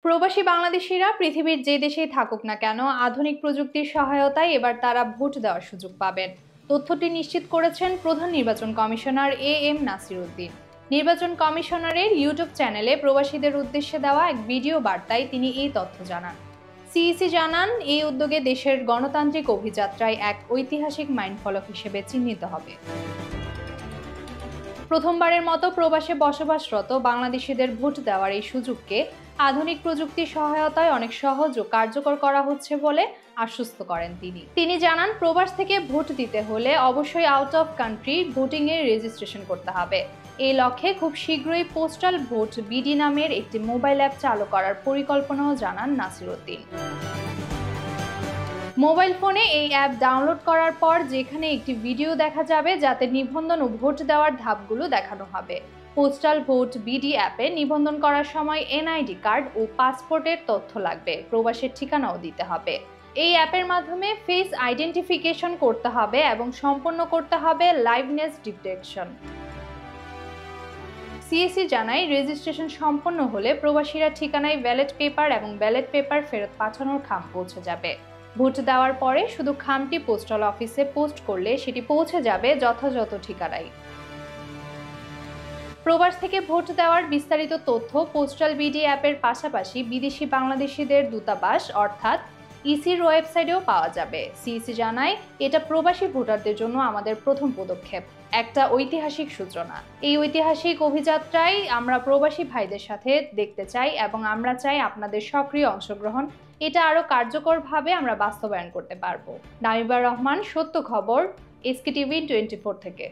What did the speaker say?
প্রবাসী বাংলাদেশিরা পৃথিবীর যে দেশেই থাকুক না কেন আধুনিক প্রযুক্তির সহায়তায় এবার তারা ভোট দেওয়ার সুযোগ পাবেন। তথ্যটি নিশ্চিত করেছেন প্রধান নির্বাচন কমিশনার এম নাসির উদ্দিন। নির্বাচন কমিশনারের ইউটিউব চ্যানেলে প্রবাসীদের উদ্দেশ্যে দেওয়া এক ভিডিও বার্তায় তিনি এই তথ্য জানান। সিইসি জানান, এই উদ্যোগে দেশের গণতান্ত্রিক অভিযাত্রায় এক ঐতিহাসিক মাইলফলক হিসেবে চিহ্নিত হবে। প্রথমবারের মতো প্রবাসে বসবাসরত বাংলাদেশিদের ভোট দেওয়ার এই সুযোগকে আধুনিক প্রযুক্তির সহায়তায় অনেক সহজ ও কার্যকর করা হচ্ছে বলে আশ্বস্ত করেন তিনি জানান, প্রবাস থেকে ভোট দিতে হলে অবশ্যই আউট অফ কান্ট্রি ভোটিং এর রেজিস্ট্রেশন করতে হবে। এই লক্ষ্যে খুব শীঘ্রই পোস্টাল ভোট বিডি নামের একটি মোবাইল অ্যাপ চালু করার পরিকল্পনাও জানান নাসির উদ্দিন। মোবাইল ফোনে এই অ্যাপ ডাউনলোড করার পর যেখানে একটি ভিডিও দেখা যাবে যাতে নিবন্ধন ও ভোট দেওয়ার ধাপগুলো দেখানো হবে। পোস্টাল ভোট বিডি অ্যাপে নিবন্ধন করার সময় এনআইডি কার্ড ও পাসপোর্টের তথ্য লাগবে, প্রবাসের ঠিকানাও দিতে হবে। এই অ্যাপের মাধ্যমে ফেস আইডেন্টিফিকেশন করতে হবে এবং সম্পন্ন করতে হবে লাইভনেস ডিটেকশন। সিএসি জানায়, রেজিস্ট্রেশন সম্পন্ন হলে প্রবাসীরা ঠিকানায় ব্যালট পেপার এবং ব্যালট পেপার ফেরত পাঠানোর খাম পৌঁছে যাবে। ভোট দেওয়ার পরে শুধু খামটি পোস্টাল অফিসে পোস্ট করলে সেটি পৌঁছে যাবে যথাযথ ঠিকানায়। প্রবাস থেকে ভোট দেওয়ার বিস্তারিত তথ্য পোস্টাল বিডি অ্যাপের পাশাপাশি বিদেশি বাংলাদেশিদের দূতাবাস অর্থাৎ ইসির ওয়েবসাইটেও পাওয়া যাবে। সিইসি জানায়, এটা প্রবাসী ভোটারদের জন্য আমাদের প্রথম পদক্ষেপ, একটা ঐতিহাসিক সূচনা। এই ঐতিহাসিক অভিযাত্রায় আমরা প্রবাসী ভাইদের সাথে দেখতে চাই এবং আমরা চাই আপনাদের সক্রিয় অংশগ্রহণ। এটা আরো কার্যকরভাবে আমরা বাস্তবায়ন করতে পারবো। নামিবা রহমান, সত্য খবর, SK TV 24 থেকে।